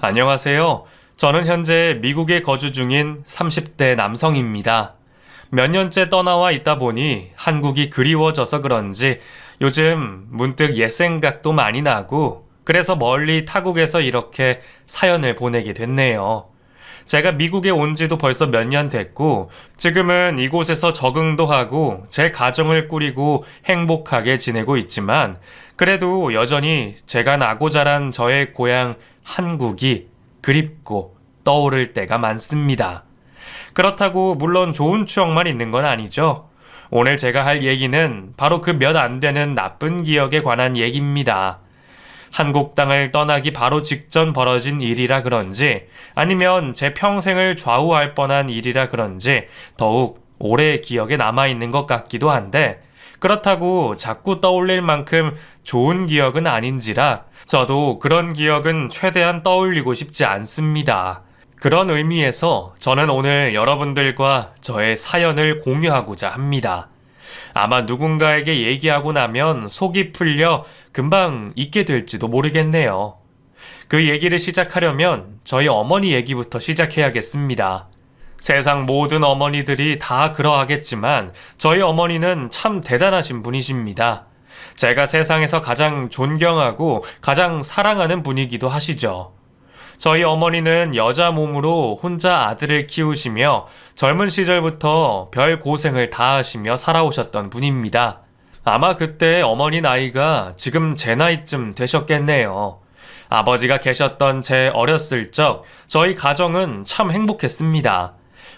안녕하세요. 저는 현재 미국에 거주 중인 30대 남성입니다. 몇 년째 떠나와 있다 보니 한국이 그리워져서 그런지 요즘 문득 옛 생각도 많이 나고 그래서 멀리 타국에서 이렇게 사연을 보내게 됐네요. 제가 미국에 온 지도 벌써 몇 년 됐고 지금은 이곳에서 적응도 하고 제 가정을 꾸리고 행복하게 지내고 있지만 그래도 여전히 제가 나고 자란 저의 고향 한국이 그립고 떠오를 때가 많습니다. 그렇다고 물론 좋은 추억만 있는 건 아니죠. 오늘 제가 할 얘기는 바로 그 몇 안 되는 나쁜 기억에 관한 얘기입니다. 한국 땅을 떠나기 바로 직전 벌어진 일이라 그런지 아니면 제 평생을 좌우할 뻔한 일이라 그런지 더욱 오래 기억에 남아있는 것 같기도 한데 그렇다고 자꾸 떠올릴 만큼 좋은 기억은 아닌지라 저도 그런 기억은 최대한 떠올리고 싶지 않습니다. 그런 의미에서 저는 오늘 여러분들과 저의 사연을 공유하고자 합니다. 아마 누군가에게 얘기하고 나면 속이 풀려 금방 잊게 될지도 모르겠네요. 그 얘기를 시작하려면 저희 어머니 얘기부터 시작해야겠습니다. 세상 모든 어머니들이 다 그러하겠지만 저희 어머니는 참 대단하신 분이십니다. 제가 세상에서 가장 존경하고 가장 사랑하는 분이기도 하시죠. 저희 어머니는 여자 몸으로 혼자 아들을 키우시며 젊은 시절부터 별 고생을 다 하시며 살아오셨던 분입니다. 아마 그때 어머니 나이가 지금 제 나이쯤 되셨겠네요. 아버지가 계셨던 제 어렸을 적 저희 가정은 참 행복했습니다.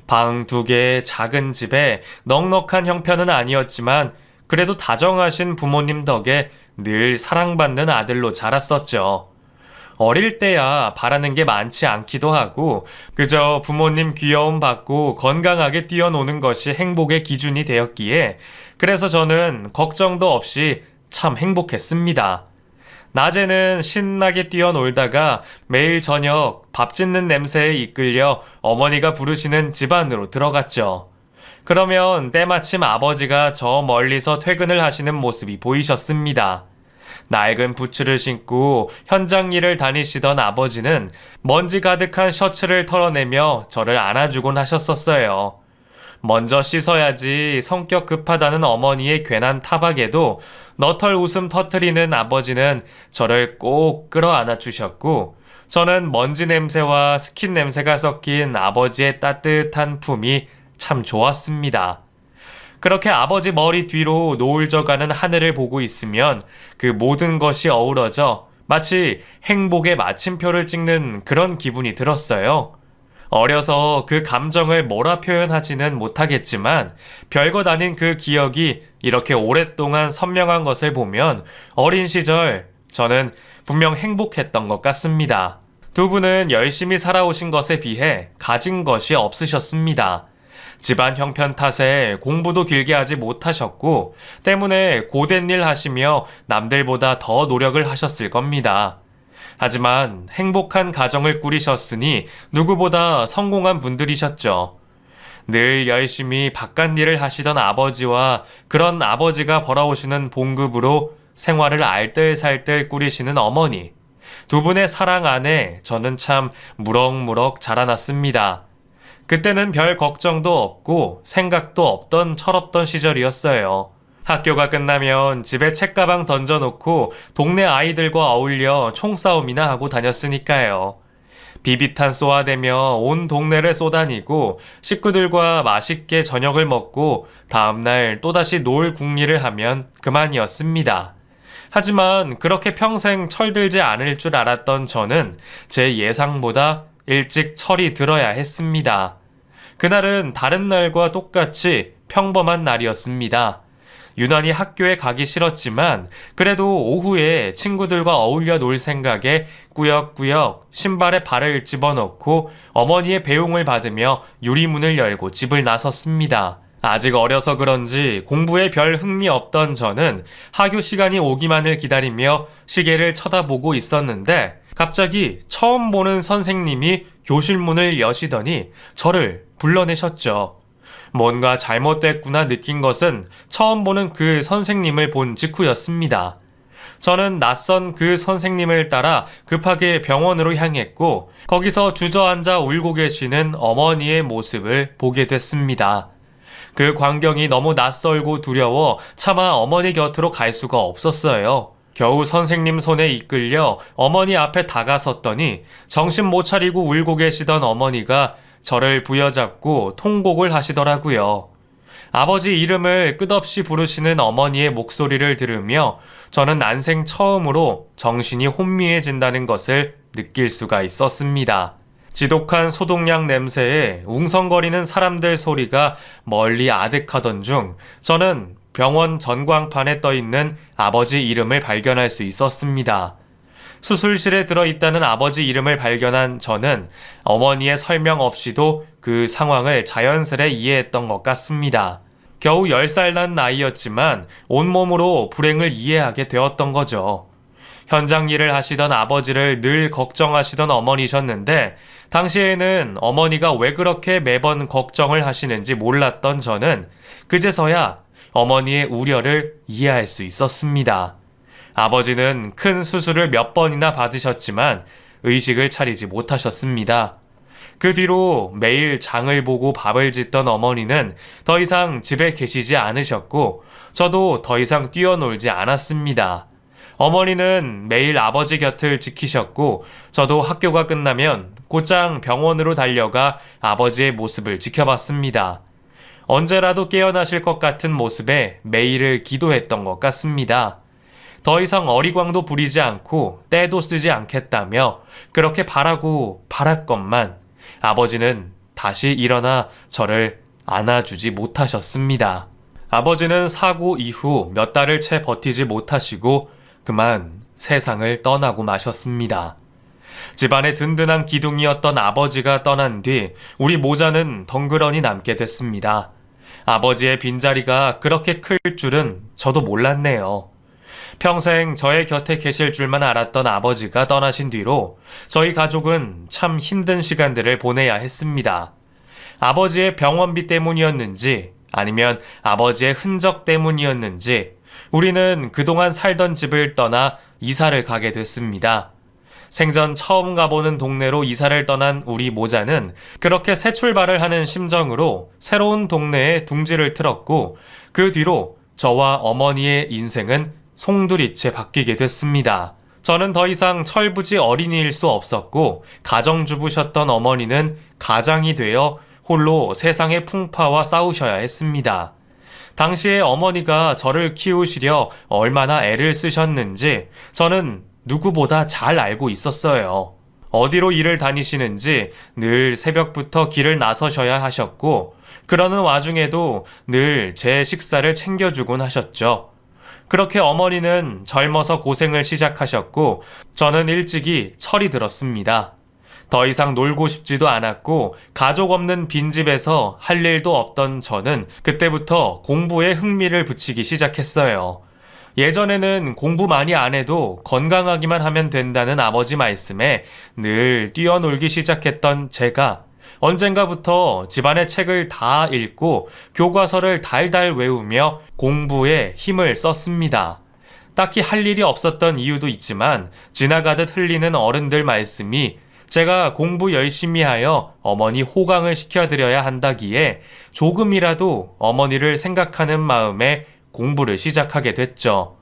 방 2개의 작은 집에 넉넉한 형편은 아니었지만 그래도 다정하신 부모님 덕에 늘 사랑받는 아들로 자랐었죠. 어릴 때야 바라는 게 많지 않기도 하고 그저 부모님 귀여움 받고 건강하게 뛰어노는 것이 행복의 기준이 되었기에 그래서 저는 걱정도 없이 참 행복했습니다. 낮에는 신나게 뛰어놀다가 매일 저녁 밥 짓는 냄새에 이끌려 어머니가 부르시는 집 안으로 들어갔죠. 그러면 때마침 아버지가 저 멀리서 퇴근을 하시는 모습이 보이셨습니다. 낡은 부츠를 신고 현장 일을 다니시던 아버지는 먼지 가득한 셔츠를 털어내며 저를 안아주곤 하셨었어요. 먼저 씻어야지 성격 급하다는 어머니의 괜한 타박에도 너털 웃음 터트리는 아버지는 저를 꼭 끌어안아 주셨고 저는 먼지 냄새와 스킨 냄새가 섞인 아버지의 따뜻한 품이 참 좋았습니다. 그렇게 아버지 머리 뒤로 노을 져가는 하늘을 보고 있으면 그 모든 것이 어우러져 마치 행복의 마침표를 찍는 그런 기분이 들었어요. 어려서 그 감정을 뭐라 표현하지는 못하겠지만 별것 아닌 그 기억이 이렇게 오랫동안 선명한 것을 보면 어린 시절 저는 분명 행복했던 것 같습니다. 두 분은 열심히 살아오신 것에 비해 가진 것이 없으셨습니다. 집안 형편 탓에 공부도 길게 하지 못하셨고 때문에 고된 일 하시며 남들보다 더 노력을 하셨을 겁니다. 하지만 행복한 가정을 꾸리셨으니 누구보다 성공한 분들이셨죠. 늘 열심히 바깥일을 하시던 아버지와 그런 아버지가 벌어오시는 봉급으로 생활을 알뜰살뜰 꾸리시는 어머니. 두 분의 사랑 안에 저는 참 무럭무럭 자라났습니다. 그때는 별 걱정도 없고 생각도 없던 철없던 시절이었어요. 학교가 끝나면 집에 책가방 던져놓고 동네 아이들과 어울려 총싸움이나 하고 다녔으니까요. 비비탄 쏘아대며 온 동네를 쏘다니고 식구들과 맛있게 저녁을 먹고 다음날 또다시 놀 궁리를 하면 그만이었습니다. 하지만 그렇게 평생 철들지 않을 줄 알았던 저는 제 예상보다 일찍 철이 들어야 했습니다. 그날은 다른 날과 똑같이 평범한 날이었습니다. 유난히 학교에 가기 싫었지만 그래도 오후에 친구들과 어울려 놀 생각에 꾸역꾸역 신발에 발을 집어넣고 어머니의 배웅을 받으며 유리문을 열고 집을 나섰습니다. 아직 어려서 그런지 공부에 별 흥미 없던 저는 하교 시간이 오기만을 기다리며 시계를 쳐다보고 있었는데 갑자기 처음 보는 선생님이 교실 문을 여시더니 저를 불러내셨죠. 뭔가 잘못됐구나 느낀 것은 처음 보는 그 선생님을 본 직후였습니다. 저는 낯선 그 선생님을 따라 급하게 병원으로 향했고 거기서 주저앉아 울고 계시는 어머니의 모습을 보게 됐습니다. 그 광경이 너무 낯설고 두려워 차마 어머니 곁으로 갈 수가 없었어요. 겨우 선생님 손에 이끌려 어머니 앞에 다가섰더니 정신 못 차리고 울고 계시던 어머니가 저를 부여잡고 통곡을 하시더라고요. 아버지 이름을 끝없이 부르시는 어머니의 목소리를 들으며 저는 난생 처음으로 정신이 혼미해진다는 것을 느낄 수가 있었습니다. 지독한 소독약 냄새에 웅성거리는 사람들 소리가 멀리 아득하던 중 저는 병원 전광판에 떠있는 아버지 이름을 발견할 수 있었습니다. 수술실에 들어있다는 아버지 이름을 발견한 저는 어머니의 설명 없이도 그 상황을 자연스레 이해했던 것 같습니다. 겨우 10살 난 나이였지만 온몸으로 불행을 이해하게 되었던 거죠. 현장 일을 하시던 아버지를 늘 걱정하시던 어머니셨는데 당시에는 어머니가 왜 그렇게 매번 걱정을 하시는지 몰랐던 저는 그제서야 어머니의 우려를 이해할 수 있었습니다. 아버지는 큰 수술을 몇 번이나 받으셨지만 의식을 차리지 못하셨습니다. 그 뒤로 매일 장을 보고 밥을 짓던 어머니는 더 이상 집에 계시지 않으셨고 저도 더 이상 뛰어놀지 않았습니다. 어머니는 매일 아버지 곁을 지키셨고 저도 학교가 끝나면 곧장 병원으로 달려가 아버지의 모습을 지켜봤습니다. 언제라도 깨어나실 것 같은 모습에 매일을 기도했던 것 같습니다. 더 이상 어리광도 부리지 않고 때도 쓰지 않겠다며 그렇게 바라고 바랐건만 아버지는 다시 일어나 저를 안아주지 못하셨습니다. 아버지는 사고 이후 몇 달을 채 버티지 못하시고 그만 세상을 떠나고 마셨습니다. 집안의 든든한 기둥이었던 아버지가 떠난 뒤 우리 모자는 덩그러니 남게 됐습니다. 아버지의 빈자리가 그렇게 클 줄은 저도 몰랐네요. 평생 저의 곁에 계실 줄만 알았던 아버지가 떠나신 뒤로 저희 가족은 참 힘든 시간들을 보내야 했습니다. 아버지의 병원비 때문이었는지 아니면 아버지의 흔적 때문이었는지 우리는 그동안 살던 집을 떠나 이사를 가게 됐습니다. 생전 처음 가보는 동네로 이사를 떠난 우리 모자는 그렇게 새 출발을 하는 심정으로 새로운 동네에 둥지를 틀었고 그 뒤로 저와 어머니의 인생은 송두리째 바뀌게 됐습니다. 저는 더 이상 철부지 어린이일 수 없었고 가정주부셨던 어머니는 가장이 되어 홀로 세상의 풍파와 싸우셔야 했습니다. 당시에 어머니가 저를 키우시려 얼마나 애를 쓰셨는지 저는 누구보다 잘 알고 있었어요. 어디로 일을 다니시는지 늘 새벽부터 길을 나서셔야 하셨고 그러는 와중에도 늘 제 식사를 챙겨주곤 하셨죠. 그렇게 어머니는 젊어서 고생을 시작하셨고 저는 일찍이 철이 들었습니다. 더 이상 놀고 싶지도 않았고 가족 없는 빈집에서 할 일도 없던 저는 그때부터 공부에 흥미를 붙이기 시작했어요. 예전에는 공부 많이 안 해도 건강하기만 하면 된다는 아버지 말씀에 늘 뛰어놀기 시작했던 제가 언젠가부터 집안의 책을 다 읽고 교과서를 달달 외우며 공부에 힘을 썼습니다. 딱히 할 일이 없었던 이유도 있지만 지나가듯 흘리는 어른들 말씀이 제가 공부 열심히 하여 어머니 호강을 시켜드려야 한다기에 조금이라도 어머니를 생각하는 마음에 공부를 시작하게 됐죠.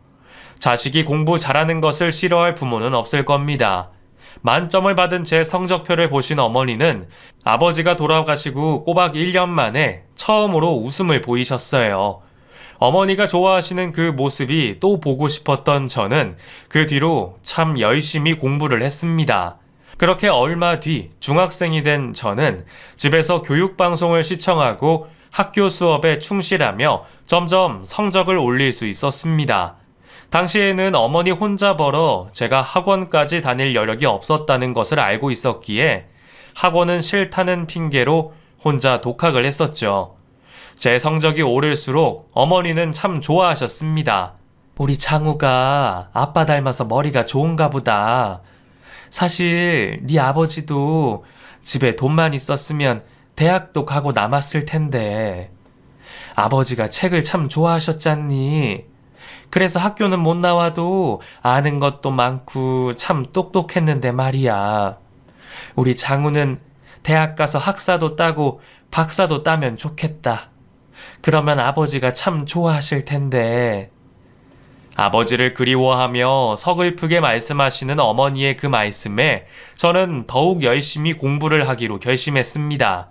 자식이 공부 잘하는 것을 싫어할 부모는 없을 겁니다. 만점을 받은 제 성적표를 보신 어머니는 아버지가 돌아가시고 꼬박 1년 만에 처음으로 웃음을 보이셨어요. 어머니가 좋아하시는 그 모습이 또 보고 싶었던 저는 그 뒤로 참 열심히 공부를 했습니다. 그렇게 얼마 뒤 중학생이 된 저는 집에서 교육방송을 시청하고 학교 수업에 충실하며 점점 성적을 올릴 수 있었습니다. 당시에는 어머니 혼자 벌어 제가 학원까지 다닐 여력이 없었다는 것을 알고 있었기에 학원은 싫다는 핑계로 혼자 독학을 했었죠. 제 성적이 오를수록 어머니는 참 좋아하셨습니다. 우리 장우가 아빠 닮아서 머리가 좋은가 보다. 사실 네 아버지도 집에 돈만 있었으면 대학도 가고 남았을 텐데. 아버지가 책을 참 좋아하셨잖니. 그래서 학교는 못 나와도 아는 것도 많고 참 똑똑했는데 말이야. 우리 장우는 대학 가서 학사도 따고 박사도 따면 좋겠다. 그러면 아버지가 참 좋아하실 텐데. 아버지를 그리워하며 서글프게 말씀하시는 어머니의 그 말씀에 저는 더욱 열심히 공부를 하기로 결심했습니다.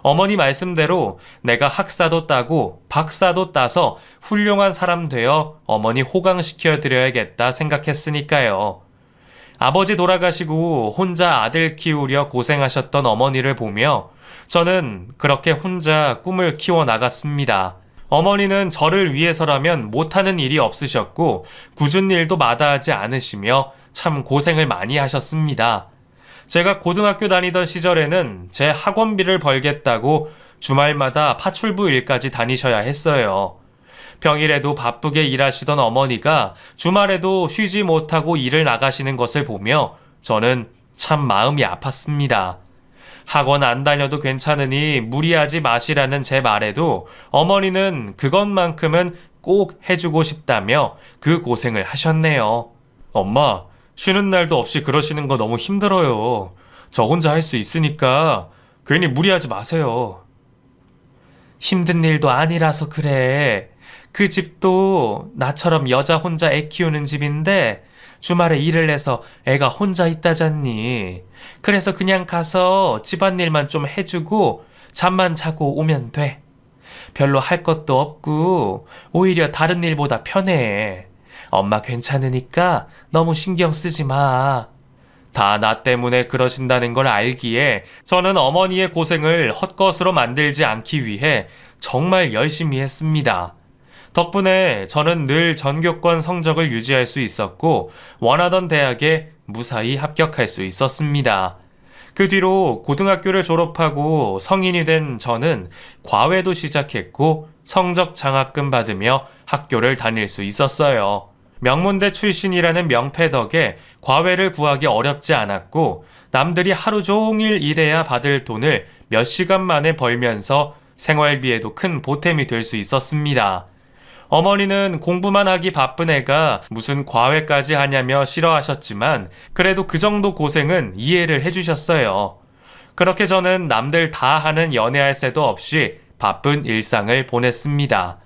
어머니 말씀대로 내가 학사도 따고 박사도 따서 훌륭한 사람 되어 어머니 호강시켜 드려야겠다 생각했으니까요. 아버지 돌아가시고 혼자 아들 키우려 고생하셨던 어머니를 보며 저는 그렇게 혼자 꿈을 키워 나갔습니다. 어머니는 저를 위해서라면 못하는 일이 없으셨고 굳은 일도 마다하지 않으시며 참 고생을 많이 하셨습니다. 제가 고등학교 다니던 시절에는 제 학원비를 벌겠다고 주말마다 파출부 일까지 다니셔야 했어요. 평일에도 바쁘게 일하시던 어머니가 주말에도 쉬지 못하고 일을 나가시는 것을 보며 저는 참 마음이 아팠습니다. 학원 안 다녀도 괜찮으니 무리하지 마시라는 제 말에도 어머니는 그것만큼은 꼭 해주고 싶다며 그 고생을 하셨네요. 엄마, 쉬는 날도 없이 그러시는 거 너무 힘들어요. 저 혼자 할 수 있으니까 괜히 무리하지 마세요. 힘든 일도 아니라서 그래. 그 집도 나처럼 여자 혼자 애 키우는 집인데 주말에 일을 해서 애가 혼자 있다잖니. 그래서 그냥 가서 집안일만 좀 해주고 잠만 자고 오면 돼. 별로 할 것도 없고 오히려 다른 일보다 편해. 엄마 괜찮으니까 너무 신경 쓰지 마. 다 나 때문에 그러신다는 걸 알기에 저는 어머니의 고생을 헛것으로 만들지 않기 위해 정말 열심히 했습니다. 덕분에 저는 늘 전교권 성적을 유지할 수 있었고 원하던 대학에 무사히 합격할 수 있었습니다. 그 뒤로 고등학교를 졸업하고 성인이 된 저는 과외도 시작했고 성적 장학금 받으며 학교를 다닐 수 있었어요. 명문대 출신이라는 명패 덕에 과외를 구하기 어렵지 않았고 남들이 하루 종일 일해야 받을 돈을 몇 시간 만에 벌면서 생활비에도 큰 보탬이 될 수 있었습니다. 어머니는 공부만 하기 바쁜 애가 무슨 과외까지 하냐며 싫어하셨지만 그래도 그 정도 고생은 이해를 해주셨어요. 그렇게 저는 남들 다 하는 연애할 새도 없이 바쁜 일상을 보냈습니다.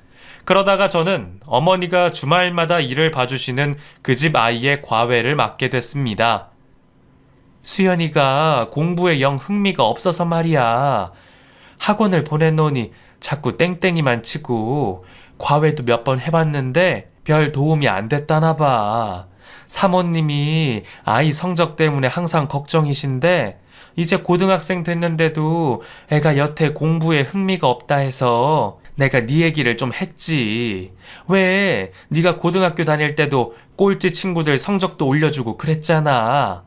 그러다가 저는 어머니가 주말마다 일을 봐주시는 그 집 아이의 과외를 맡게 됐습니다. 수연이가 공부에 영 흥미가 없어서 말이야. 학원을 보내놓으니 자꾸 땡땡이만 치고 과외도 몇 번 해봤는데 별 도움이 안 됐다나 봐. 사모님이 아이 성적 때문에 항상 걱정이신데 이제 고등학생 됐는데도 애가 여태 공부에 흥미가 없다 해서 내가 네 얘기를 좀 했지. 왜 네가 고등학교 다닐 때도 꼴찌 친구들 성적도 올려주고 그랬잖아.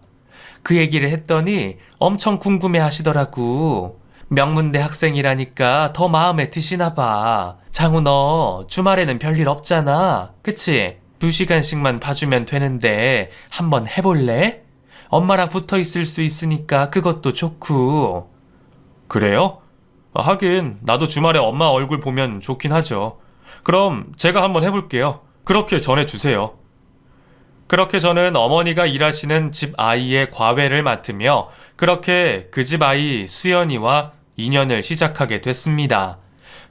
그 얘기를 했더니 엄청 궁금해 하시더라고. 명문대 학생이라니까 더 마음에 드시나 봐. 장우 너 주말에는 별일 없잖아. 그치? 2시간씩만 봐주면 되는데 한번 해볼래? 엄마랑 붙어 있을 수 있으니까 그것도 좋고. 그래요? 하긴 나도 주말에 엄마 얼굴 보면 좋긴 하죠. 그럼 제가 한번 해볼게요. 그렇게 전해주세요. 그렇게 저는 어머니가 일하시는 집 아이의 과외를 맡으며 그렇게 그 집 아이 수연이와 인연을 시작하게 됐습니다.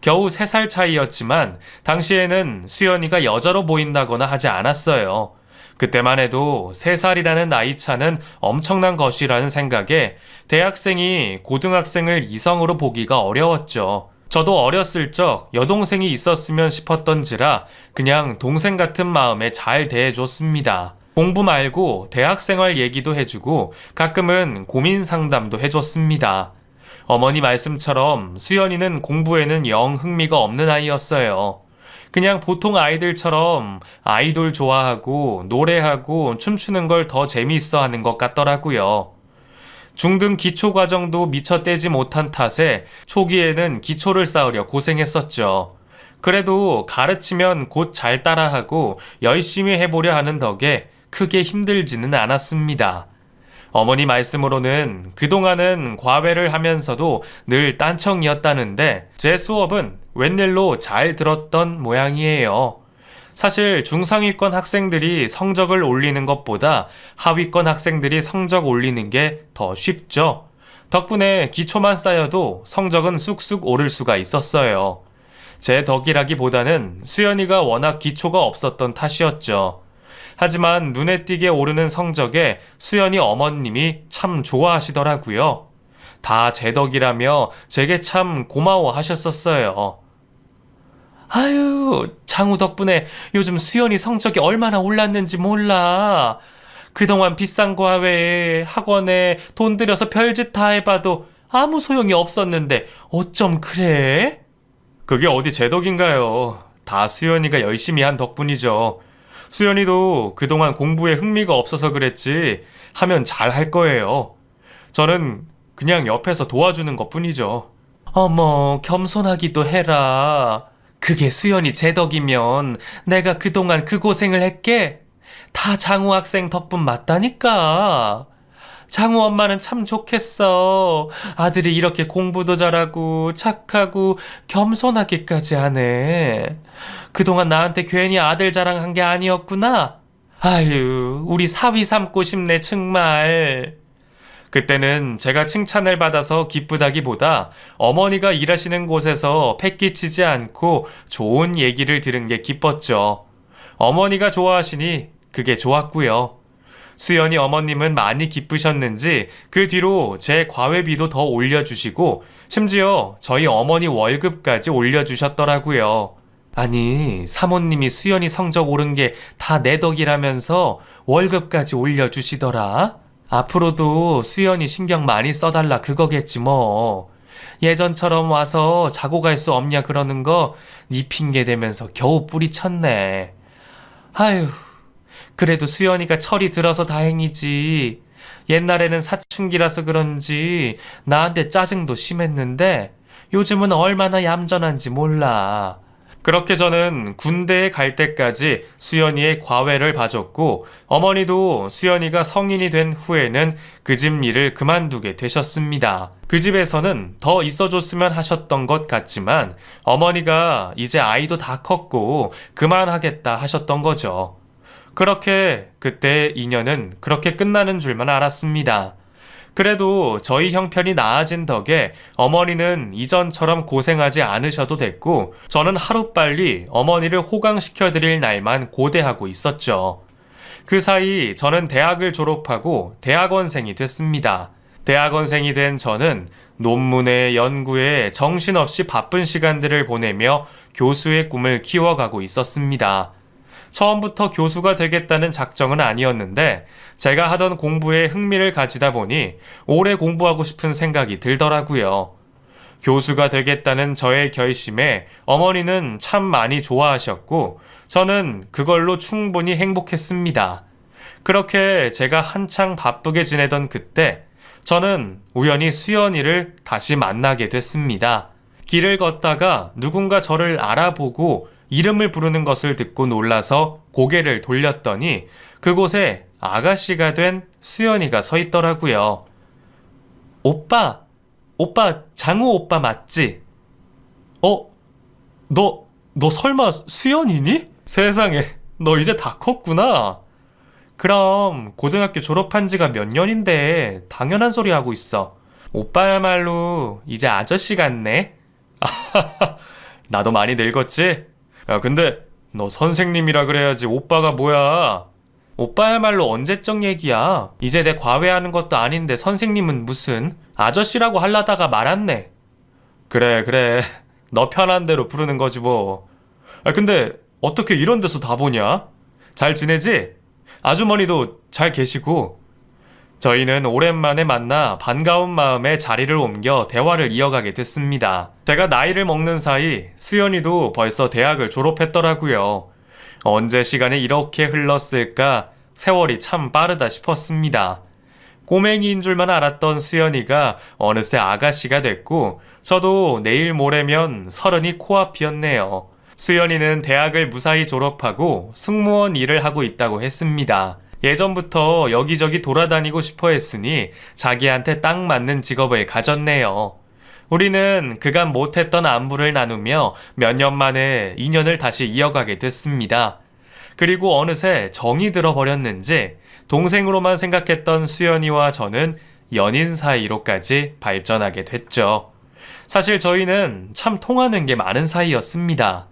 겨우 3살 차이였지만 당시에는 수연이가 여자로 보인다거나 하지 않았어요. 그때만 해도 3살이라는 나이 차는 엄청난 것이라는 생각에 대학생이 고등학생을 이성으로 보기가 어려웠죠. 저도 어렸을 적 여동생이 있었으면 싶었던지라 그냥 동생 같은 마음에 잘 대해줬습니다. 공부 말고 대학생활 얘기도 해주고 가끔은 고민 상담도 해줬습니다. 어머니 말씀처럼 수연이는 공부에는 영 흥미가 없는 아이였어요. 그냥 보통 아이들처럼 아이돌 좋아하고 노래하고 춤추는 걸 더 재미있어 하는 것 같더라고요. 중등 기초 과정도 미처 떼지 못한 탓에 초기에는 기초를 쌓으려 고생했었죠. 그래도 가르치면 곧 잘 따라하고 열심히 해보려 하는 덕에 크게 힘들지는 않았습니다. 어머니 말씀으로는 그동안은 과외를 하면서도 늘 딴청이었다는데 제 수업은 웬일로 잘 들었던 모양이에요. 사실 중상위권 학생들이 성적을 올리는 것보다 하위권 학생들이 성적 올리는 게 더 쉽죠. 덕분에 기초만 쌓여도 성적은 쑥쑥 오를 수가 있었어요. 제 덕이라기보다는 수연이가 워낙 기초가 없었던 탓이었죠. 하지만 눈에 띄게 오르는 성적에 수연이 어머님이 참 좋아하시더라고요. 다 제 덕이라며 제게 참 고마워하셨었어요. 아유, 장우 덕분에 요즘 수연이 성적이 얼마나 올랐는지 몰라. 그동안 비싼 과외에 학원에 돈 들여서 별짓 다 해봐도 아무 소용이 없었는데 어쩜 그래? 그게 어디 제 덕인가요? 다 수연이가 열심히 한 덕분이죠. 수연이도 그동안 공부에 흥미가 없어서 그랬지 하면 잘 할 거예요. 저는 그냥 옆에서 도와주는 것뿐이죠. 어머, 겸손하기도 해라. 그게 수연이 제 덕이면 내가 그동안 그 고생을 했게? 다 장우 학생 덕분 맞다니까. 장우 엄마는 참 좋겠어. 아들이 이렇게 공부도 잘하고 착하고 겸손하기까지 하네. 그동안 나한테 괜히 아들 자랑한 게 아니었구나. 아유, 우리 사위 삼고 싶네 정말. 그때는 제가 칭찬을 받아서 기쁘다기보다 어머니가 일하시는 곳에서 패기치지 않고 좋은 얘기를 들은 게 기뻤죠. 어머니가 좋아하시니 그게 좋았고요. 수연이 어머님은 많이 기쁘셨는지 그 뒤로 제 과외비도 더 올려주시고 심지어 저희 어머니 월급까지 올려주셨더라고요. 아니, 사모님이 수연이 성적 오른 게 다 내 덕이라면서 월급까지 올려주시더라? 앞으로도 수연이 신경 많이 써달라 그거겠지 뭐. 예전처럼 와서 자고 갈 수 없냐 그러는 거 네 핑계 대면서 겨우 뿌리쳤네. 아휴, 그래도 수연이가 철이 들어서 다행이지. 옛날에는 사춘기라서 그런지 나한테 짜증도 심했는데 요즘은 얼마나 얌전한지 몰라. 그렇게 저는 군대에 갈 때까지 수연이의 과외를 봐줬고 어머니도 수연이가 성인이 된 후에는 그 집 일을 그만두게 되셨습니다. 그 집에서는 더 있어줬으면 하셨던 것 같지만 어머니가 이제 아이도 다 컸고 그만하겠다 하셨던 거죠. 그렇게 그때 인연은 그렇게 끝나는 줄만 알았습니다. 그래도 저희 형편이 나아진 덕에 어머니는 이전처럼 고생하지 않으셔도 됐고 저는 하루빨리 어머니를 호강시켜드릴 날만 고대하고 있었죠. 그 사이 저는 대학을 졸업하고 대학원생이 됐습니다. 대학원생이 된 저는 논문에 연구에 정신없이 바쁜 시간들을 보내며 교수의 꿈을 키워가고 있었습니다. 처음부터 교수가 되겠다는 작정은 아니었는데 제가 하던 공부에 흥미를 가지다 보니 오래 공부하고 싶은 생각이 들더라고요. 교수가 되겠다는 저의 결심에 어머니는 참 많이 좋아하셨고 저는 그걸로 충분히 행복했습니다. 그렇게 제가 한창 바쁘게 지내던 그때 저는 우연히 수연이를 다시 만나게 됐습니다. 길을 걷다가 누군가 저를 알아보고 이름을 부르는 것을 듣고 놀라서 고개를 돌렸더니 그곳에 아가씨가 된 수연이가 서 있더라고요. 오빠 장우 오빠 맞지? 너 설마 수연이니? 세상에, 너 이제 다 컸구나. 그럼 고등학교 졸업한 지가 몇 년인데 당연한 소리 하고 있어. 오빠야말로 이제 아저씨 같네. 나도 많이 늙었지? 야, 근데 너 선생님이라 그래야지 오빠가 뭐야? 오빠야말로 언제적 얘기야? 이제 내 과외하는 것도 아닌데 선생님은 무슨 아저씨라고 하려다가 말았네. 그래. 너 편한 대로 부르는 거지 뭐. 근데 어떻게 이런 데서 다 보냐? 잘 지내지? 아주머니도 잘 계시고. 저희는 오랜만에 만나 반가운 마음에 자리를 옮겨 대화를 이어가게 됐습니다. 제가 나이를 먹는 사이 수연이도 벌써 대학을 졸업했더라고요. 언제 시간이 이렇게 흘렀을까 세월이 참 빠르다 싶었습니다. 꼬맹이인 줄만 알았던 수연이가 어느새 아가씨가 됐고 저도 내일 모레면 30이 코앞이었네요. 수연이는 대학을 무사히 졸업하고 승무원 일을 하고 있다고 했습니다. 예전부터 여기저기 돌아다니고 싶어 했으니 자기한테 딱 맞는 직업을 가졌네요. 우리는 그간 못했던 안부를 나누며 몇 년 만에 인연을 다시 이어가게 됐습니다. 그리고 어느새 정이 들어버렸는지 동생으로만 생각했던 수연이와 저는 연인 사이로까지 발전하게 됐죠. 사실 저희는 참 통하는 게 많은 사이였습니다.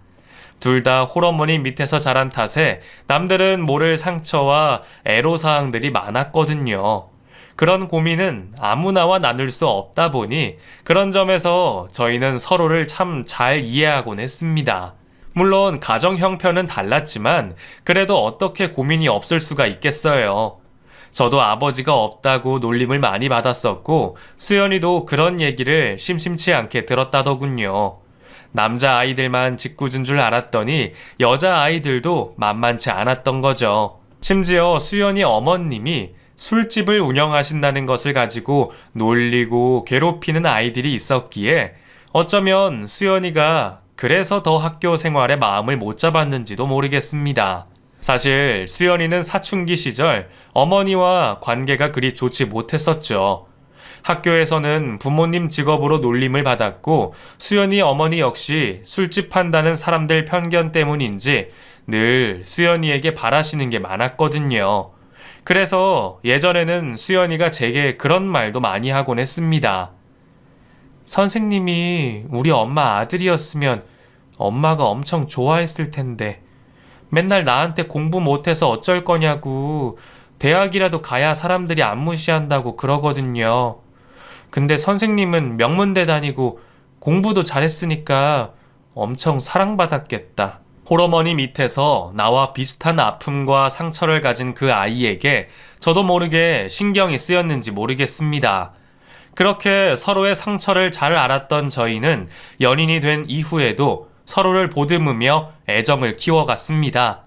둘 다 홀어머니 밑에서 자란 탓에 남들은 모를 상처와 애로사항들이 많았거든요. 그런 고민은 아무나와 나눌 수 없다 보니 그런 점에서 저희는 서로를 참 잘 이해하곤 했습니다. 물론 가정 형편은 달랐지만 그래도 어떻게 고민이 없을 수가 있겠어요. 저도 아버지가 없다고 놀림을 많이 받았었고 수연이도 그런 얘기를 심심치 않게 들었다더군요. 남자 아이들만 짓궂은 줄 알았더니 여자 아이들도 만만치 않았던 거죠. 심지어 수연이 어머님이 술집을 운영하신다는 것을 가지고 놀리고 괴롭히는 아이들이 있었기에 어쩌면 수연이가 그래서 더 학교 생활에 마음을 못 잡았는지도 모르겠습니다. 사실 수연이는 사춘기 시절 어머니와 관계가 그리 좋지 못했었죠. 학교에서는 부모님 직업으로 놀림을 받았고 수연이 어머니 역시 술집 한다는 사람들 편견 때문인지 늘 수연이에게 바라시는 게 많았거든요. 그래서 예전에는 수연이가 제게 그런 말도 많이 하곤 했습니다. 선생님이 우리 엄마 아들이었으면 엄마가 엄청 좋아했을 텐데 맨날 나한테 공부 못해서 어쩔 거냐고 대학이라도 가야 사람들이 안 무시한다고 그러거든요. 근데 선생님은 명문대 다니고 공부도 잘했으니까 엄청 사랑받았겠다. 홀어머니 밑에서 나와 비슷한 아픔과 상처를 가진 그 아이에게 저도 모르게 신경이 쓰였는지 모르겠습니다. 그렇게 서로의 상처를 잘 알았던 저희는 연인이 된 이후에도 서로를 보듬으며 애정을 키워갔습니다.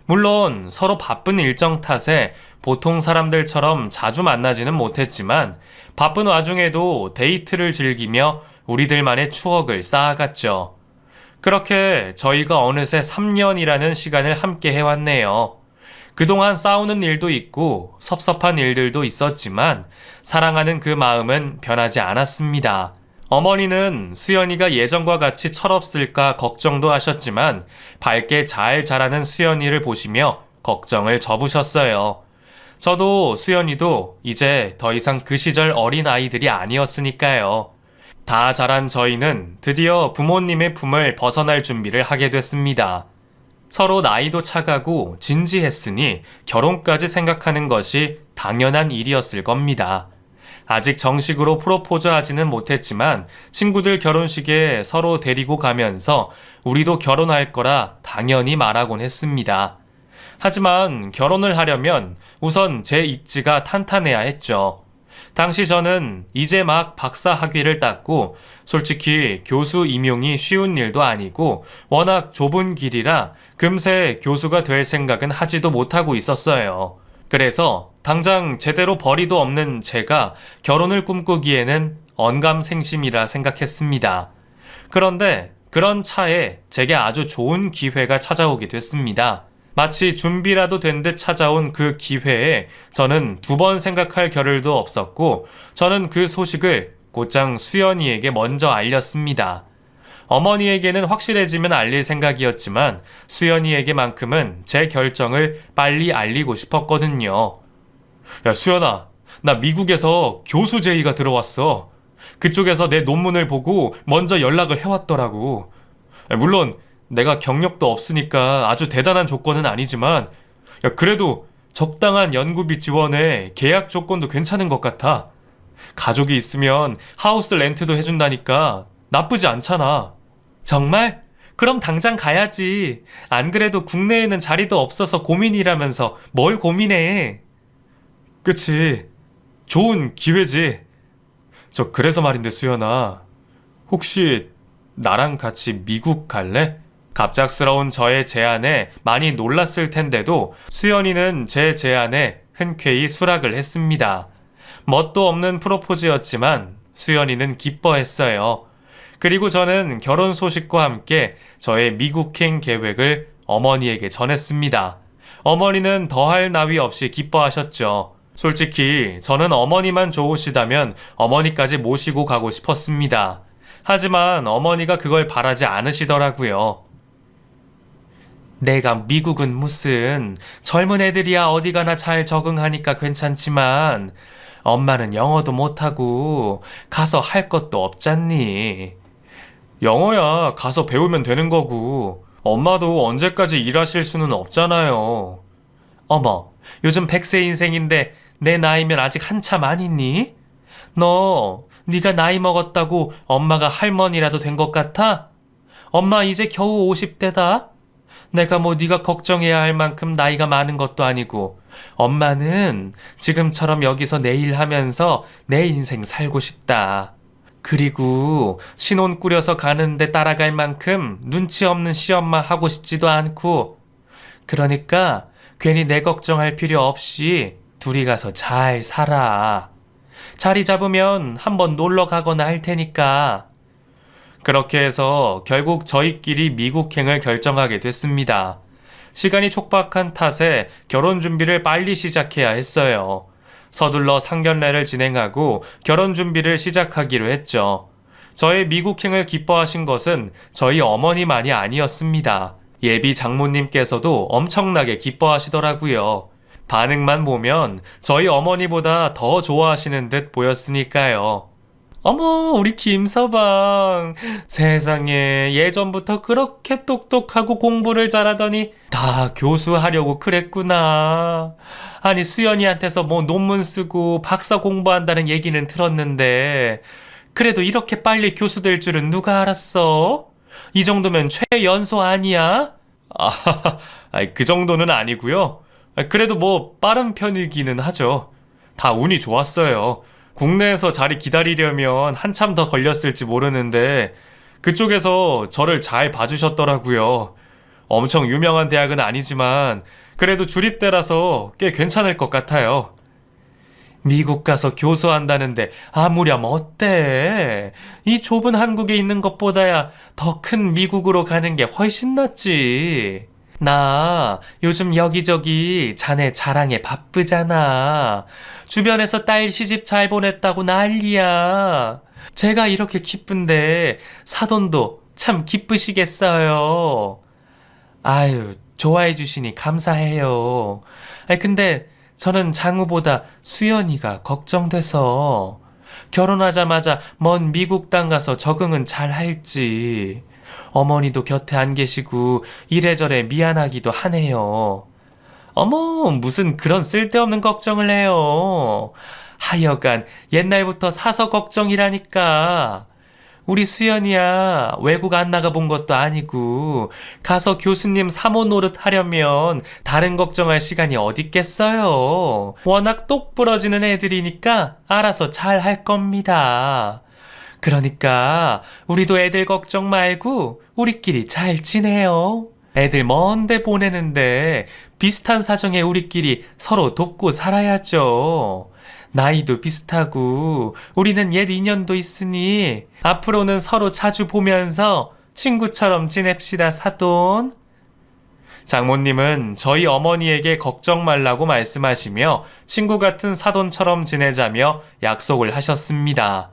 물론 서로 바쁜 일정 탓에 보통 사람들처럼 자주 만나지는 못했지만 바쁜 와중에도 데이트를 즐기며 우리들만의 추억을 쌓아갔죠. 그렇게 저희가 어느새 3년이라는 시간을 함께 해왔네요. 그동안 싸우는 일도 있고 섭섭한 일들도 있었지만 사랑하는 그 마음은 변하지 않았습니다. 어머니는 수연이가 예전과 같이 철없을까 걱정도 하셨지만 밝게 잘 자라는 수연이를 보시며 걱정을 접으셨어요. 저도 수연이도 이제 더 이상 그 시절 어린 아이들이 아니었으니까요. 다 자란 저희는 드디어 부모님의 품을 벗어날 준비를 하게 됐습니다. 서로 나이도 차가고 진지했으니 결혼까지 생각하는 것이 당연한 일이었을 겁니다. 아직 정식으로 프로포즈하지는 못했지만 친구들 결혼식에 서로 데리고 가면서 우리도 결혼할 거라 당연히 말하곤 했습니다. 하지만 결혼을 하려면 우선 제 입지가 탄탄해야 했죠. 당시 저는 이제 막 박사 학위를 땄고 솔직히 교수 임용이 쉬운 일도 아니고 워낙 좁은 길이라 금세 교수가 될 생각은 하지도 못하고 있었어요. 그래서 당장 제대로 벌이도 없는 제가 결혼을 꿈꾸기에는 언감생심이라 생각했습니다. 그런데 그런 차에 제게 아주 좋은 기회가 찾아오게 됐습니다. 마치 준비라도 된 듯 찾아온 그 기회에 저는 두 번 생각할 겨를도 없었고 저는 그 소식을 곧장 수연이에게 먼저 알렸습니다. 어머니에게는 확실해지면 알릴 생각이었지만 수연이에게만큼은 제 결정을 빨리 알리고 싶었거든요. 야, 수연아, 나 미국에서 교수 제의가 들어왔어. 그쪽에서 내 논문을 보고 먼저 연락을 해왔더라고. 물론 내가 경력도 없으니까 아주 대단한 조건은 아니지만 그래도 적당한 연구비 지원에 계약 조건도 괜찮은 것 같아. 가족이 있으면 하우스 렌트도 해준다니까 나쁘지 않잖아. 정말? 그럼 당장 가야지. 안 그래도 국내에는 자리도 없어서 고민이라면서 뭘 고민해. 그치. 좋은 기회지. 그래서 말인데 수연아, 혹시 나랑 같이 미국 갈래? 갑작스러운 저의 제안에 많이 놀랐을 텐데도 수연이는 제 제안에 흔쾌히 수락을 했습니다. 멋도 없는 프로포즈였지만 수연이는 기뻐했어요. 그리고 저는 결혼 소식과 함께 저의 미국행 계획을 어머니에게 전했습니다. 어머니는 더할 나위 없이 기뻐하셨죠. 솔직히 저는 어머니만 좋으시다면 어머니까지 모시고 가고 싶었습니다. 하지만 어머니가 그걸 바라지 않으시더라고요. 내가 미국은 무슨 젊은 애들이야 어디 가나 잘 적응하니까 괜찮지만 엄마는 영어도 못하고 가서 할 것도 없잖니. 영어야 가서 배우면 되는 거고 엄마도 언제까지 일하실 수는 없잖아요. 어머, 요즘 100세 인생인데 내 나이면 아직 한참 아니니? 네가 나이 먹었다고 엄마가 할머니라도 된 것 같아? 엄마 이제 겨우 50대다? 내가 뭐 네가 걱정해야 할 만큼 나이가 많은 것도 아니고 엄마는 지금처럼 여기서 내 일 하면서 내 인생 살고 싶다. 그리고 신혼 꾸려서 가는데 따라갈 만큼 눈치 없는 시엄마 하고 싶지도 않고 그러니까 괜히 내 걱정할 필요 없이 둘이 가서 잘 살아. 자리 잡으면 한번 놀러 가거나 할 테니까. 그렇게 해서 결국 저희끼리 미국행을 결정하게 됐습니다. 시간이 촉박한 탓에 결혼 준비를 빨리 시작해야 했어요. 서둘러 상견례를 진행하고 결혼 준비를 시작하기로 했죠. 저의 미국행을 기뻐하신 것은 저희 어머니만이 아니었습니다. 예비 장모님께서도 엄청나게 기뻐하시더라고요. 반응만 보면 저희 어머니보다 더 좋아하시는 듯 보였으니까요. 어머, 우리 김서방. 세상에, 예전부터 그렇게 똑똑하고 공부를 잘하더니 다 교수하려고 그랬구나. 아니, 수연이한테서 뭐 논문 쓰고 박사 공부한다는 얘기는 들었는데, 그래도 이렇게 빨리 교수 될 줄은 누가 알았어? 이 정도면 최연소 아니야? 그 정도는 아니고요. 그래도 뭐 빠른 편이기는 하죠. 다 운이 좋았어요. 국내에서 자리 기다리려면 한참 더 걸렸을지 모르는데 그쪽에서 저를 잘 봐주셨더라고요. 엄청 유명한 대학은 아니지만 그래도 주립대라서 꽤 괜찮을 것 같아요. 미국 가서 교수한다는데 아무렴 어때? 이 좁은 한국에 있는 것보다야 더 큰 미국으로 가는 게 훨씬 낫지. 나 요즘 여기저기 자네 자랑에 바쁘잖아. 주변에서 딸 시집 잘 보냈다고 난리야. 제가 이렇게 기쁜데 사돈도 참 기쁘시겠어요. 아유, 좋아해 주시니 감사해요. 근데 저는 장우보다 수연이가 걱정돼서 결혼하자마자 먼 미국 땅 가서 적응은 잘 할지. 어머니도 곁에 안 계시고 이래저래 미안하기도 하네요. 어머, 무슨 그런 쓸데없는 걱정을 해요. 하여간 옛날부터 사서 걱정이라니까. 우리 수연이야 외국 안 나가본 것도 아니고 가서 교수님 사모 노릇 하려면 다른 걱정할 시간이 어딨겠어요. 워낙 똑부러지는 애들이니까 알아서 잘 할 겁니다. 그러니까 우리도 애들 걱정 말고 우리끼리 잘 지내요. 애들 먼데 보내는데 비슷한 사정에 우리끼리 서로 돕고 살아야죠. 나이도 비슷하고 우리는 옛 인연도 있으니 앞으로는 서로 자주 보면서 친구처럼 지냅시다, 사돈. 장모님은 저희 어머니에게 걱정 말라고 말씀하시며 친구 같은 사돈처럼 지내자며 약속을 하셨습니다.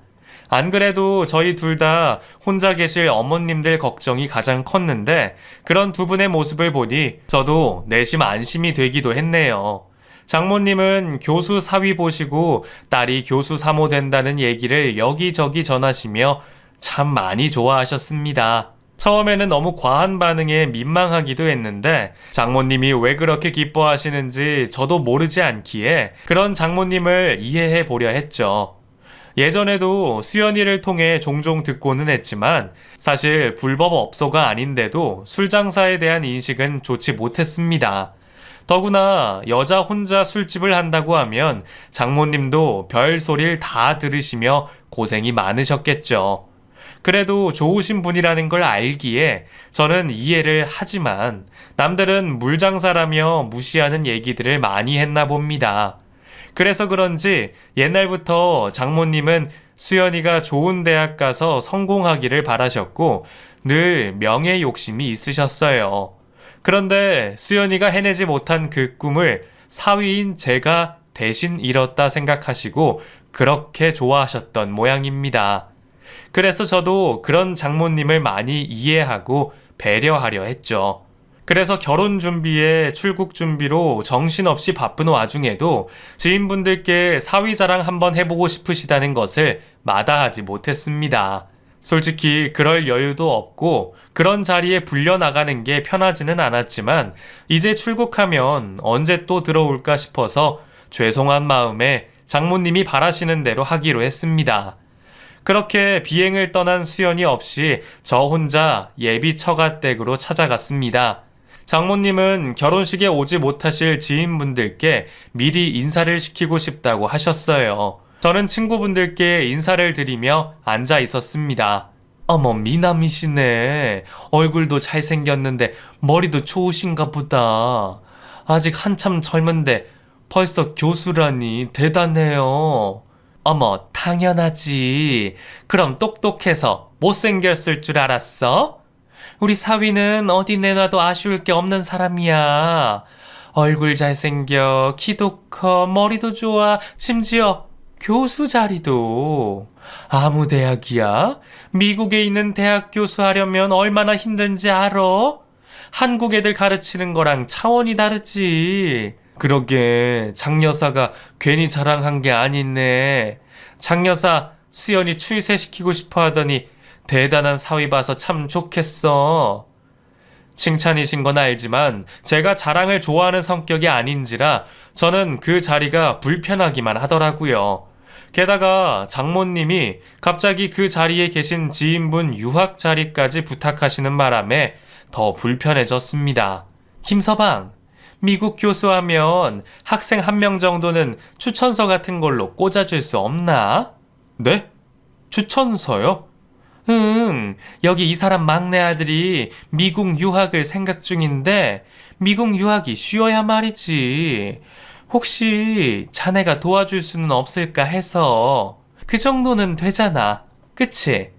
안 그래도 저희 둘 다 혼자 계실 어머님들 걱정이 가장 컸는데 그런 두 분의 모습을 보니 저도 내심 안심이 되기도 했네요. 장모님은 교수 사위 보시고 딸이 교수 사모 된다는 얘기를 여기저기 전하시며 참 많이 좋아하셨습니다. 처음에는 너무 과한 반응에 민망하기도 했는데 장모님이 왜 그렇게 기뻐하시는지 저도 모르지 않기에 그런 장모님을 이해해 보려 했죠. 예전에도 수연이를 통해 종종 듣고는 했지만 사실 불법 업소가 아닌데도 술 장사에 대한 인식은 좋지 못했습니다. 더구나 여자 혼자 술집을 한다고 하면 장모님도 별 소리를 다 들으시며 고생이 많으셨겠죠. 그래도 좋으신 분이라는 걸 알기에 저는 이해를 하지만 남들은 물장사라며 무시하는 얘기들을 많이 했나 봅니다. 그래서 그런지 옛날부터 장모님은 수연이가 좋은 대학 가서 성공하기를 바라셨고 늘 명예 욕심이 있으셨어요. 그런데 수연이가 해내지 못한 그 꿈을 사위인 제가 대신 이뤘다 생각하시고 그렇게 좋아하셨던 모양입니다. 그래서 저도 그런 장모님을 많이 이해하고 배려하려 했죠. 그래서 결혼 준비에 출국 준비로 정신없이 바쁜 와중에도 지인분들께 사위 자랑 한번 해보고 싶으시다는 것을 마다하지 못했습니다. 솔직히 그럴 여유도 없고 그런 자리에 불려나가는 게 편하지는 않았지만 이제 출국하면 언제 또 들어올까 싶어서 죄송한 마음에 장모님이 바라시는 대로 하기로 했습니다. 그렇게 비행을 떠난 수연이 없이 저 혼자 예비 처가댁으로 찾아갔습니다. 장모님은 결혼식에 오지 못하실 지인분들께 미리 인사를 시키고 싶다고 하셨어요. 저는 친구분들께 인사를 드리며 앉아 있었습니다. 어머, 미남이시네. 얼굴도 잘생겼는데 머리도 좋으신가 보다. 아직 한참 젊은데 벌써 교수라니 대단해요. 어머, 당연하지. 그럼 똑똑해서 못생겼을 줄 알았어? 우리 사위는 어디 내놔도 아쉬울 게 없는 사람이야. 얼굴 잘생겨, 키도 커, 머리도 좋아, 심지어 교수 자리도. 아무 대학이야? 미국에 있는 대학 교수 하려면 얼마나 힘든지 알아? 한국 애들 가르치는 거랑 차원이 다르지. 그러게 장 여사가 괜히 자랑한 게 아니네. 장 여사 수연이 출세시키고 싶어 하더니 대단한 사위 봐서 참 좋겠어. 칭찬이신 건 알지만 제가 자랑을 좋아하는 성격이 아닌지라 저는 그 자리가 불편하기만 하더라고요. 게다가 장모님이 갑자기 그 자리에 계신 지인분 유학 자리까지 부탁하시는 바람에 더 불편해졌습니다. 김서방, 미국 교수하면 학생 한 명 정도는 추천서 같은 걸로 꽂아줄 수 없나? 네? 추천서요? 여기 이 사람 막내 아들이 미국 유학을 생각 중인데 미국 유학이 쉬워야 말이지. 혹시 자네가 도와줄 수는 없을까 해서. 그 정도는 되잖아. 그치?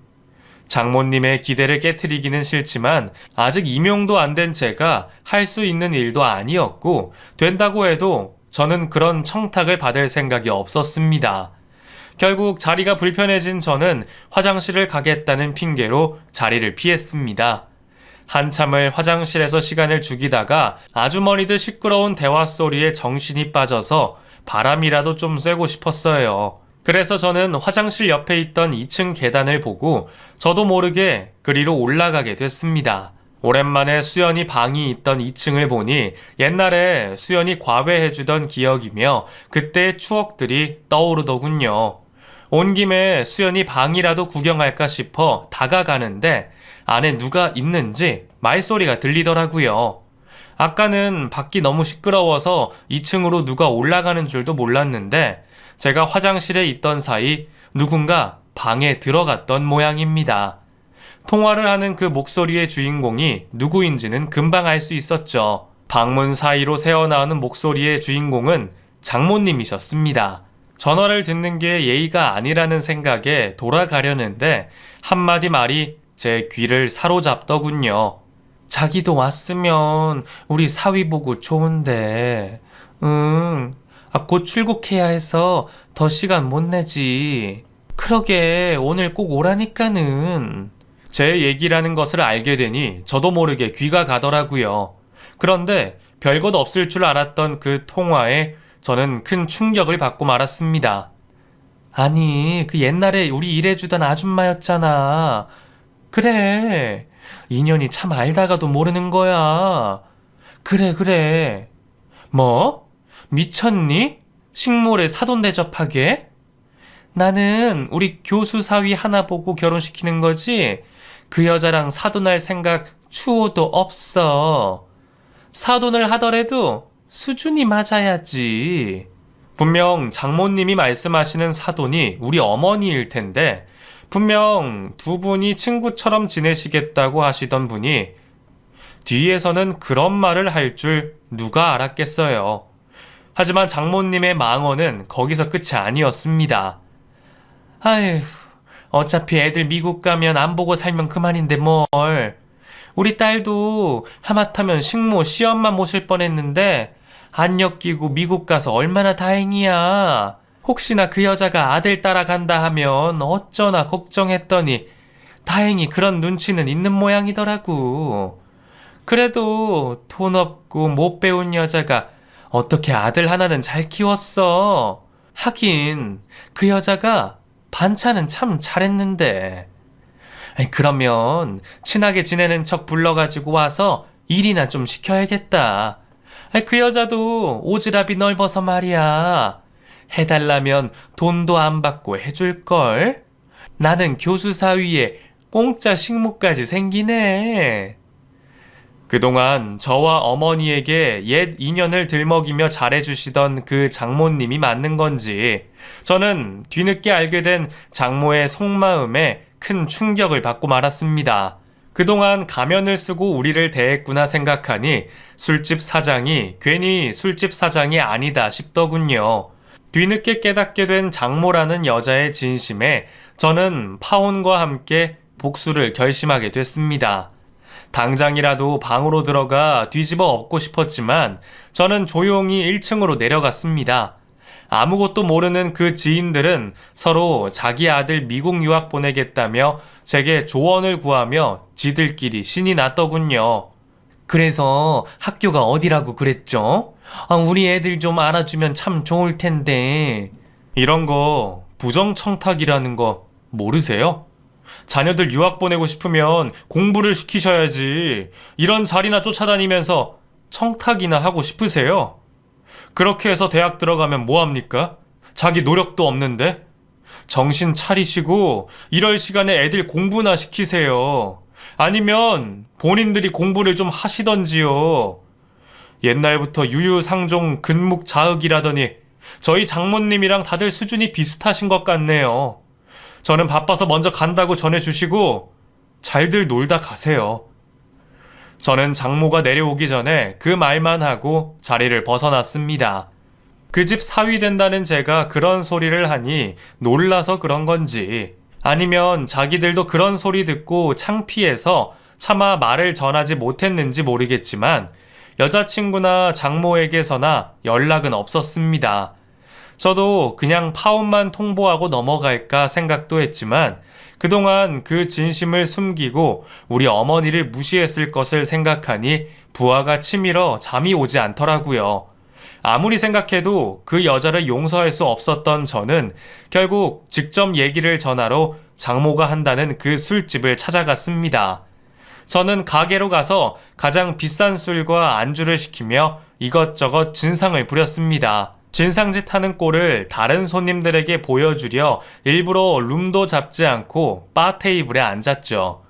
장모님의 기대를 깨트리기는 싫지만 아직 임용도 안 된 제가 할 수 있는 일도 아니었고 된다고 해도 저는 그런 청탁을 받을 생각이 없었습니다. 결국 자리가 불편해진 저는 화장실을 가겠다는 핑계로 자리를 피했습니다. 한참을 화장실에서 시간을 죽이다가 아주머니들 시끄러운 대화 소리에 정신이 빠져서 바람이라도 좀 쐬고 싶었어요. 그래서 저는 화장실 옆에 있던 2층 계단을 보고 저도 모르게 그리로 올라가게 됐습니다. 오랜만에 수연이 방이 있던 2층을 보니 옛날에 수연이 과외해주던 기억이며 그때의 추억들이 떠오르더군요. 온 김에 수연이 방이라도 구경할까 싶어 다가가는데 안에 누가 있는지 말소리가 들리더라고요. 아까는 밖이 너무 시끄러워서 2층으로 누가 올라가는 줄도 몰랐는데 제가 화장실에 있던 사이 누군가 방에 들어갔던 모양입니다. 통화를 하는 그 목소리의 주인공이 누구인지는 금방 알 수 있었죠. 방문 사이로 새어나오는 목소리의 주인공은 장모님이셨습니다. 전화를 듣는 게 예의가 아니라는 생각에 돌아가려는데 한마디 말이 제 귀를 사로잡더군요. 자기도 왔으면 우리 사위 보고 좋은데. 곧 출국해야 해서 더 시간 못 내지. 그러게 오늘 꼭 오라니까는. 제 얘기라는 것을 알게 되니 저도 모르게 귀가 가더라고요. 그런데 별것 없을 줄 알았던 그 통화에 저는 큰 충격을 받고 말았습니다. 아니, 그 옛날에 우리 일해주던 아줌마였잖아. 그래, 인연이 참 알다가도 모르는 거야. 그래. 뭐? 미쳤니? 식모를 사돈 대접하게? 나는 우리 교수 사위 하나 보고 결혼시키는 거지 그 여자랑 사돈할 생각 추호도 없어. 사돈을 하더라도 수준이 맞아야지. 분명 장모님이 말씀하시는 사돈이 우리 어머니일 텐데 분명 두 분이 친구처럼 지내시겠다고 하시던 분이 뒤에서는 그런 말을 할 줄 누가 알았겠어요. 하지만 장모님의 망언은 거기서 끝이 아니었습니다. 아휴, 어차피 애들 미국 가면 안 보고 살면 그만인데 뭘. 우리 딸도 하마터면 식모 시엄마 모실 뻔했는데 안 엮이고 미국 가서 얼마나 다행이야. 혹시나 그 여자가 아들 따라간다 하면 어쩌나 걱정했더니 다행히 그런 눈치는 있는 모양이더라고. 그래도 돈 없고 못 배운 여자가 어떻게 아들 하나는 잘 키웠어. 하긴 그 여자가 반찬은 참 잘했는데. 아니, 그러면 친하게 지내는 척 불러가지고 와서 일이나 좀 시켜야겠다. 아니, 그 여자도 오지랖이 넓어서 말이야. 해달라면 돈도 안 받고 해줄걸? 나는 교수 사위에 공짜 식모까지 생기네. 그동안 저와 어머니에게 옛 인연을 들먹이며 잘해주시던 그 장모님이 맞는 건지 저는 뒤늦게 알게 된 장모의 속마음에 큰 충격을 받고 말았습니다. 그동안 가면을 쓰고 우리를 대했구나 생각하니 술집 사장이 괜히 술집 사장이 아니다 싶더군요. 뒤늦게 깨닫게 된 장모라는 여자의 진심에 저는 파혼과 함께 복수를 결심하게 됐습니다. 당장이라도 방으로 들어가 뒤집어 엎고 싶었지만 저는 조용히 1층으로 내려갔습니다. 아무것도 모르는 그 지인들은 서로 자기 아들 미국 유학 보내겠다며 제게 조언을 구하며 지들끼리 신이 났더군요. 그래서 학교가 어디라고 그랬죠? 우리 애들 좀 알아주면 참 좋을 텐데. 이런 거 부정청탁이라는 거 모르세요? 자녀들 유학 보내고 싶으면 공부를 시키셔야지. 이런 자리나 쫓아다니면서 청탁이나 하고 싶으세요? 그렇게 해서 대학 들어가면 뭐합니까? 자기 노력도 없는데? 정신 차리시고 이럴 시간에 애들 공부나 시키세요. 아니면 본인들이 공부를 좀 하시던지요. 옛날부터 유유상종 근묵자흑이라더니 저희 장모님이랑 다들 수준이 비슷하신 것 같네요. 저는 바빠서 먼저 간다고 전해주시고 잘들 놀다 가세요. 저는 장모가 내려오기 전에 그 말만 하고 자리를 벗어났습니다. 그 집 사위 된다는 제가 그런 소리를 하니 놀라서 그런 건지 아니면 자기들도 그런 소리 듣고 창피해서 차마 말을 전하지 못했는지 모르겠지만 여자친구나 장모에게서나 연락은 없었습니다. 저도 그냥 파혼만 통보하고 넘어갈까 생각도 했지만 그동안 그 진심을 숨기고 우리 어머니를 무시했을 것을 생각하니 부하가 치밀어 잠이 오지 않더라고요. 아무리 생각해도 그 여자를 용서할 수 없었던 저는 결국 직접 얘기를 전하러 장모가 한다는 그 술집을 찾아갔습니다. 저는 가게로 가서 가장 비싼 술과 안주를 시키며 이것저것 진상을 부렸습니다. 진상짓 하는 꼴을 다른 손님들에게 보여주려 일부러 룸도 잡지 않고 바 테이블에 앉았죠.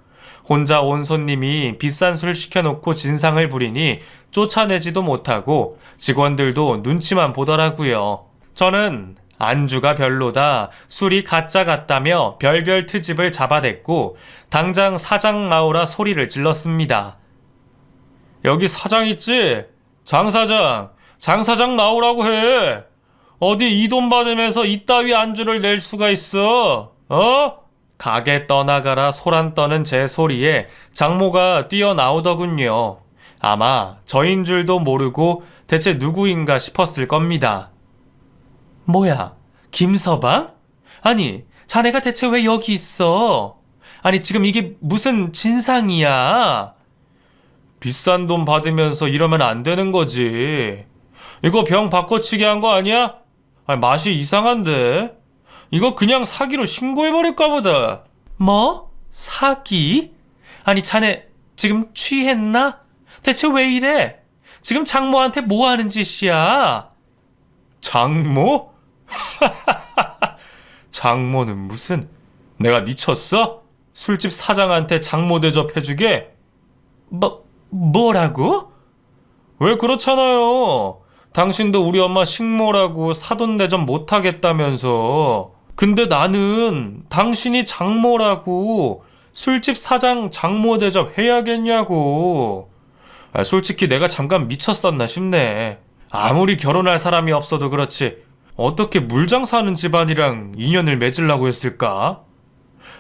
혼자 온 손님이 비싼 술 시켜놓고 진상을 부리니 쫓아내지도 못하고 직원들도 눈치만 보더라고요. 저는 안주가 별로다, 술이 가짜 같다며 별별 트집을 잡아댔고 당장 사장 나오라 소리를 질렀습니다. 여기 사장 있지? 장 사장 나오라고 해. 어디 이 돈 받으면서 이따위 안주를 낼 수가 있어? 어? 가게 떠나가라 소란 떠는 제 소리에 장모가 뛰어나오더군요. 아마 저인 줄도 모르고 대체 누구인가 싶었을 겁니다. 뭐야, 김서방? 아니, 자네가 대체 왜 여기 있어? 아니, 지금 이게 무슨 진상이야? 비싼 돈 받으면서 이러면 안 되는 거지. 이거 병 바꿔치기 한 거 아니야? 아니, 맛이 이상한데? 이거 그냥 사기로 신고해버릴까 보다. 뭐? 사기? 아니, 자네 지금 취했나? 대체 왜 이래? 지금 장모한테 뭐 하는 짓이야? 장모? 장모는 무슨... 내가 미쳤어? 술집 사장한테 장모 대접해주게? 뭐라고? 왜 그렇잖아요. 당신도 우리 엄마 식모라고 사돈 대접 못하겠다면서. 근데 나는 당신이 장모라고 술집 사장 장모 대접 해야겠냐고. 솔직히 내가 잠깐 미쳤었나 싶네. 아무리 결혼할 사람이 없어도 그렇지 어떻게 물장사하는 집안이랑 인연을 맺으려고 했을까?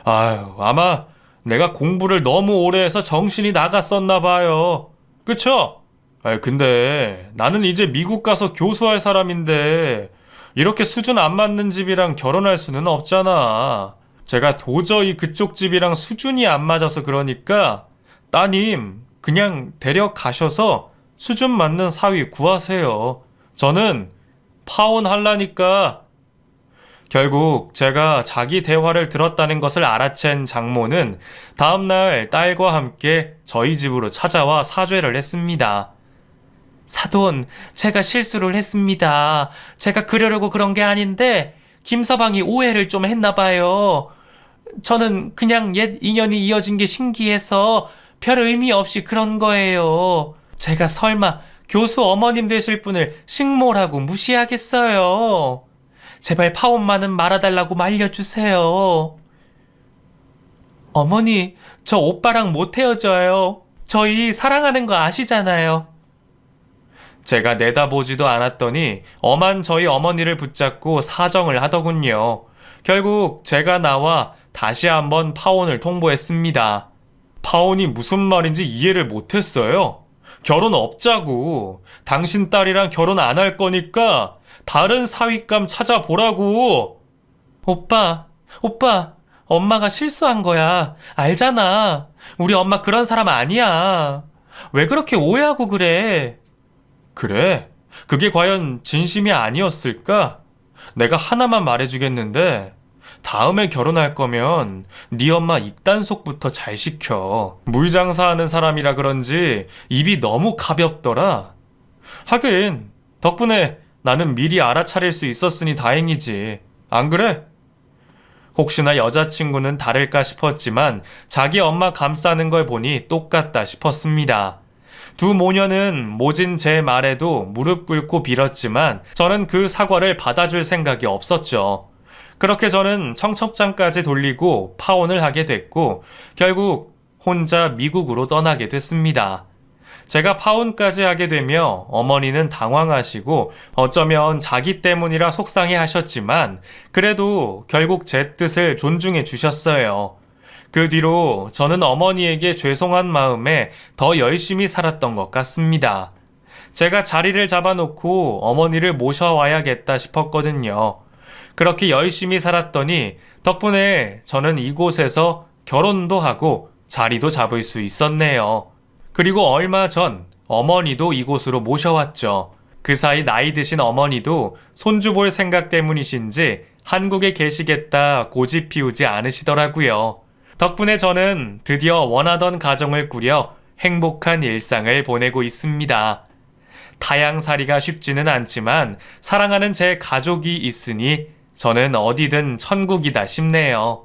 아유, 아마 내가 공부를 너무 오래 해서 정신이 나갔었나 봐요. 그쵸? 근데 나는 이제 미국 가서 교수할 사람인데 이렇게 수준 안 맞는 집이랑 결혼할 수는 없잖아. 제가 도저히 그쪽 집이랑 수준이 안 맞아서 그러니까 따님 그냥 데려가셔서 수준 맞는 사위 구하세요. 저는 파혼하려니까. 결국 제가 자기 대화를 들었다는 것을 알아챈 장모는 다음날 딸과 함께 저희 집으로 찾아와 사죄를 했습니다. 사돈, 제가 실수를 했습니다. 제가 그러려고 그런 게 아닌데 김서방이 오해를 좀 했나 봐요. 저는 그냥 옛 인연이 이어진 게 신기해서 별 의미 없이 그런 거예요. 제가 설마 교수 어머님 되실 분을 식모라고 무시하겠어요. 제발 파혼만은 말아달라고 말려주세요. 어머니, 저 오빠랑 못 헤어져요. 저희 사랑하는 거 아시잖아요. 제가 내다보지도 않았더니 엄한 저희 어머니를 붙잡고 사정을 하더군요. 결국 제가 나와 다시 한번 파혼을 통보했습니다. 파혼이 무슨 말인지 이해를 못했어요. 결혼 없자고. 당신 딸이랑 결혼 안 할 거니까 다른 사윗감 찾아보라고. 오빠, 엄마가 실수한 거야. 알잖아. 우리 엄마 그런 사람 아니야. 왜 그렇게 오해하고 그래? 그래? 그게 과연 진심이 아니었을까? 내가 하나만 말해주겠는데 다음에 결혼할 거면 네 엄마 입단속부터 잘 시켜. 물장사하는 사람이라 그런지 입이 너무 가볍더라. 하긴 덕분에 나는 미리 알아차릴 수 있었으니 다행이지. 안 그래? 혹시나 여자친구는 다를까 싶었지만 자기 엄마 감싸는 걸 보니 똑같다 싶었습니다. 두 모녀는 모진 제 말에도 무릎 꿇고 빌었지만 저는 그 사과를 받아줄 생각이 없었죠. 그렇게 저는 청첩장까지 돌리고 파혼을 하게 됐고 결국 혼자 미국으로 떠나게 됐습니다. 제가 파혼까지 하게 되며 어머니는 당황하시고 어쩌면 자기 때문이라 속상해 하셨지만 그래도 결국 제 뜻을 존중해 주셨어요. 그 뒤로 저는 어머니에게 죄송한 마음에 더 열심히 살았던 것 같습니다. 제가 자리를 잡아놓고 어머니를 모셔와야겠다 싶었거든요. 그렇게 열심히 살았더니 덕분에 저는 이곳에서 결혼도 하고 자리도 잡을 수 있었네요. 그리고 얼마 전 어머니도 이곳으로 모셔왔죠. 그 사이 나이 드신 어머니도 손주 볼 생각 때문이신지 한국에 계시겠다 고집 피우지 않으시더라고요. 덕분에 저는 드디어 원하던 가정을 꾸려 행복한 일상을 보내고 있습니다. 타향살이가 쉽지는 않지만 사랑하는 제 가족이 있으니 저는 어디든 천국이다 싶네요.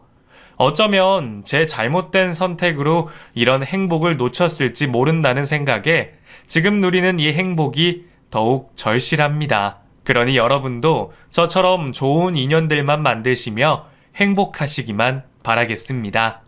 어쩌면 제 잘못된 선택으로 이런 행복을 놓쳤을지 모른다는 생각에 지금 누리는 이 행복이 더욱 절실합니다. 그러니 여러분도 저처럼 좋은 인연들만 만드시며 행복하시기만 바라겠습니다.